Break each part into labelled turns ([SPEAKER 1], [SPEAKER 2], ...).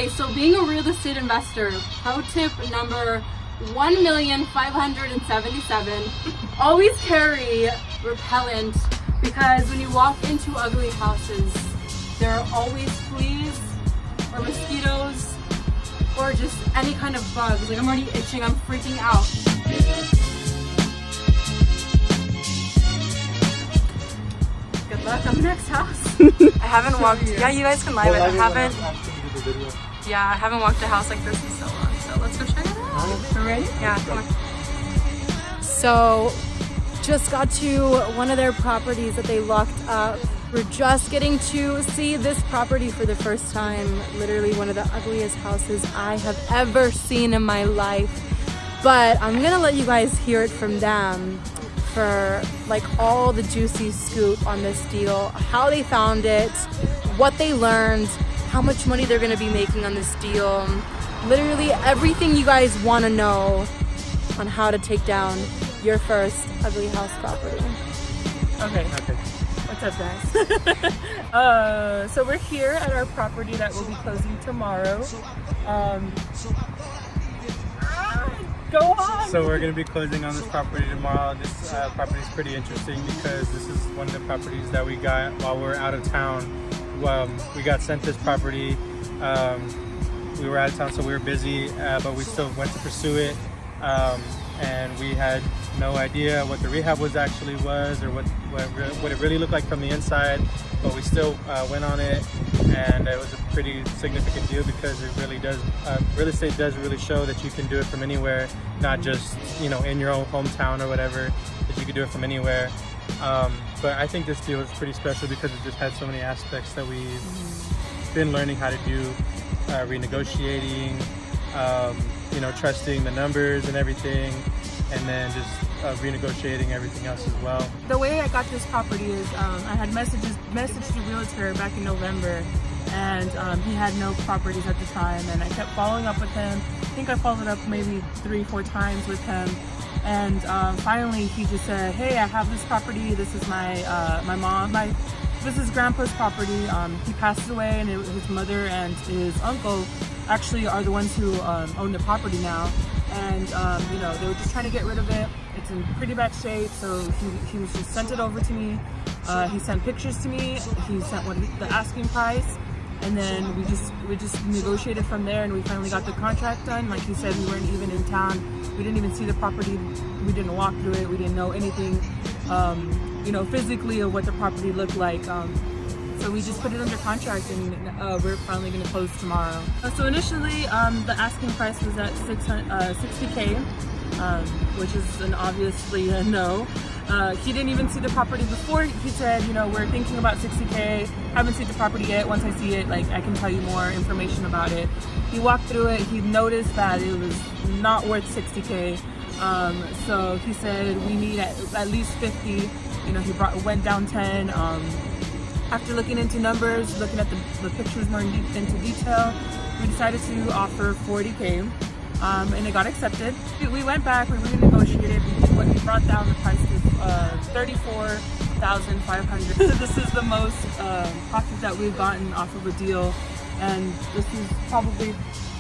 [SPEAKER 1] Okay, so being a real estate investor, pro tip number 1,577, always carry repellent, because when you walk into ugly houses, there are always fleas or mosquitoes or just any kind of bugs. Like, I'm already itching, I'm freaking out. Good luck on the next house. I haven't walked, yeah, you guys can live it. I haven't walked a house like this in so long, so let's go check it out. You ready? Yeah, come on. So, just got to one of their properties that they locked up. We're just getting to see this property for the first time. Literally one of the ugliest houses I have ever seen in my life. But I'm gonna let you guys hear it from them for like all the juicy scoop on this deal, how they found it, what they learned, how much money they're gonna be making on this deal. Literally everything you guys wanna know on how to take down your first ugly house property. Okay. What's up, guys? So we're here at our property that will be closing tomorrow. Go on!
[SPEAKER 2] So we're going to be closing on this property tomorrow. This property is pretty interesting because this is one of the properties that we got while we were out of town. We got sent this property. We were out of town, so we were busy, but we still went to pursue it. And we had no idea what the rehab was or what it really looked like from the inside, but we still went on it, and it was a pretty significant deal because it really does, real estate does really show that you can do it from anywhere, not just, you know, in your own hometown or whatever, that you can do it from anywhere. But I think this deal is pretty special because it just had so many aspects that we've been learning how to do, renegotiating, you know, trusting the numbers and everything, and then just renegotiating everything else as well.
[SPEAKER 1] The way I got this property is I had messaged the realtor back in November, and he had no properties at the time, and I kept following up with him. I think I followed up maybe 3-4 times with him, and finally he just said, hey, I have this property. This is this is grandpa's property. He passed away, and his mother and his uncle actually are the ones who own the property now, and you know, they were just trying to get rid of it. It's in pretty bad shape, so he was just sent it over to me. He sent pictures to me. He sent the asking price, and then we just negotiated from there, and we finally got the contract done. Like he said, we weren't even in town. We didn't even see the property. We didn't walk through it. We didn't know anything, you know, physically of what the property looked like. So we just put it under contract, and we're finally going to close tomorrow. So initially, the asking price was at $60K, which is obviously a no. He didn't even see the property before. He said, you know, we're thinking about $60K. Haven't seen the property yet. Once I see it, like, I can tell you more information about it. He walked through it. He noticed that it was not worth $60K. So he said we need at least 50. You know, he went down 10. After looking into numbers, looking at the pictures more into detail, we decided to offer $40K, and it got accepted. We went back, we renegotiated, we brought down the price to $34,500. This is the most profit that we've gotten off of a deal, and this is probably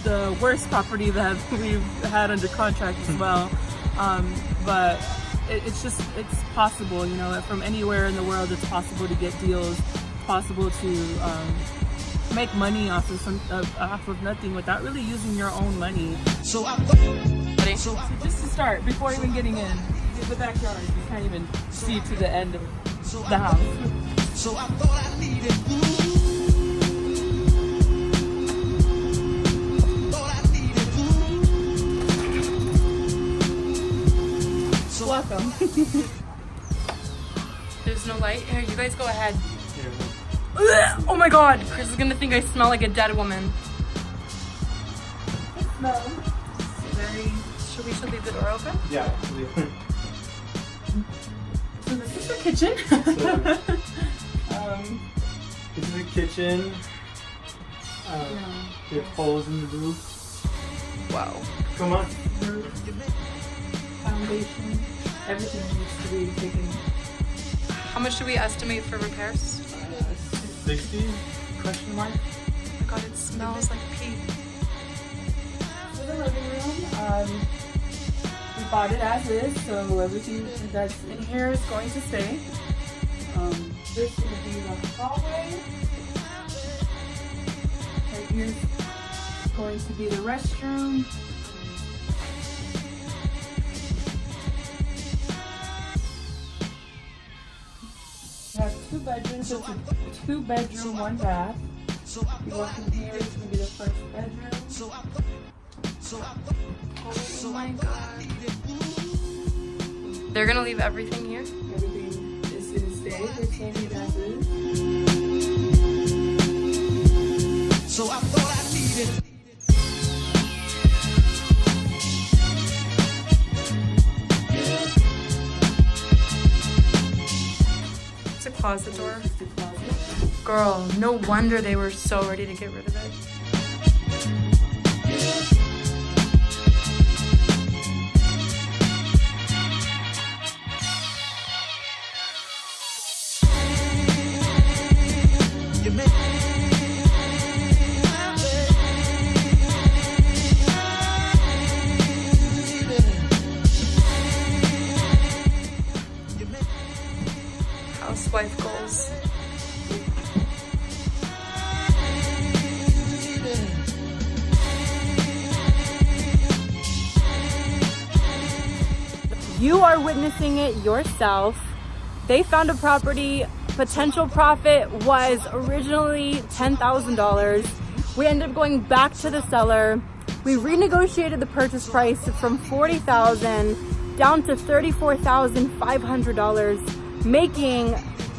[SPEAKER 1] the worst property that we've had under contract as well. But it's possible, you know, from anywhere in the world it's possible to get deals. It's possible to make money off of nothing without really using your own money. So just to start, before even getting in the backyard, you can't even see to the end of the house. So I thought I needed welcome. There's no light here. You guys go ahead. Oh my god! Chris is gonna think I smell like a dead woman. It smells very. Should we leave the door open?
[SPEAKER 2] Yeah.
[SPEAKER 1] So this is the kitchen.
[SPEAKER 2] This is the kitchen. There's holes in the roof.
[SPEAKER 1] Wow.
[SPEAKER 2] Come on.
[SPEAKER 1] Foundation. Everything needs to be taken. How much do we estimate for repairs?
[SPEAKER 2] 60? Question mark?
[SPEAKER 1] Oh my god, it smells like pee. we bought it as is, so everything that's in here is going to stay. This is going to be the hallway. Right here's going to be the restroom. We have 2 bedrooms, so it's a 2-bedroom, 1 bath. You walk in here, it's going to be the first bedroom. Oh my god.
[SPEAKER 3] They're gonna leave everything here?
[SPEAKER 1] Everything is going to stay. They're staying as is.
[SPEAKER 4] So I thought I needed.
[SPEAKER 3] It's a closet door.
[SPEAKER 1] Just a closet.
[SPEAKER 3] Girl, no wonder they were so ready to get rid of it. Housewife goals.
[SPEAKER 5] You are witnessing it yourself. They found a property, potential profit was originally $10,000. We ended up going back to the seller. We renegotiated the purchase price from $40,000 down to $34,500, making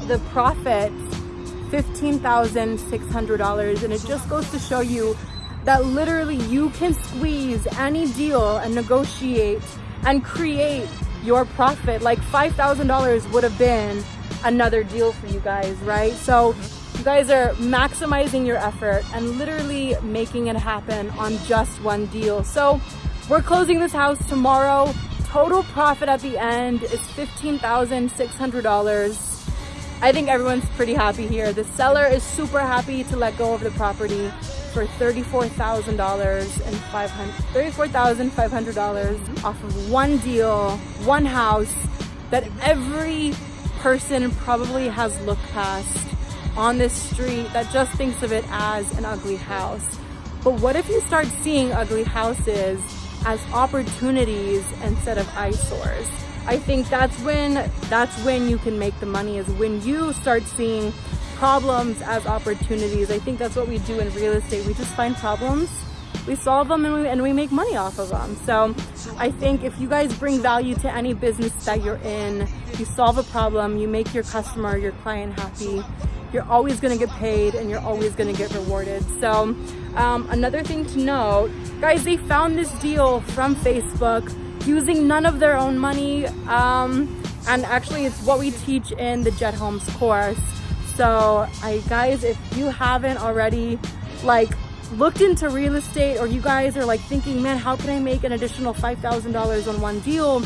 [SPEAKER 5] the profit $15,600. And it just goes to show you that literally you can squeeze any deal and negotiate and create your profit. Like $5,000 would have been another deal for you guys, right? So you guys are maximizing your effort and literally making it happen on just one deal. So we're closing this house tomorrow. Total profit at the end is $15,600. I think everyone's pretty happy here. The seller is super happy to let go of the property for $34,500 off of one deal, one house that every person probably has looked past on this street that just thinks of it as an ugly house. But what if you start seeing ugly houses as opportunities instead of eyesores? I think that's when you can make the money, is when you start seeing problems as opportunities. I think that's what we do in real estate. We just find problems, we solve them, and we make money off of them. So I think if you guys bring value to any business that you're in, you solve a problem, you make your customer, your client happy, you're always going to get paid and you're always going to get rewarded. So another thing to note, guys, they found this deal from Facebook using none of their own money, and actually it's what we teach in the Jet Homes course. So guys, if you haven't already looked into real estate, or you guys are thinking, man, how can I make an additional $5,000 on one deal,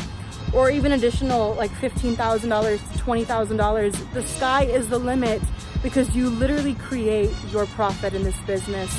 [SPEAKER 5] or even additional $15,000 to $20,000, the sky is the limit, because you literally create your profit in this business.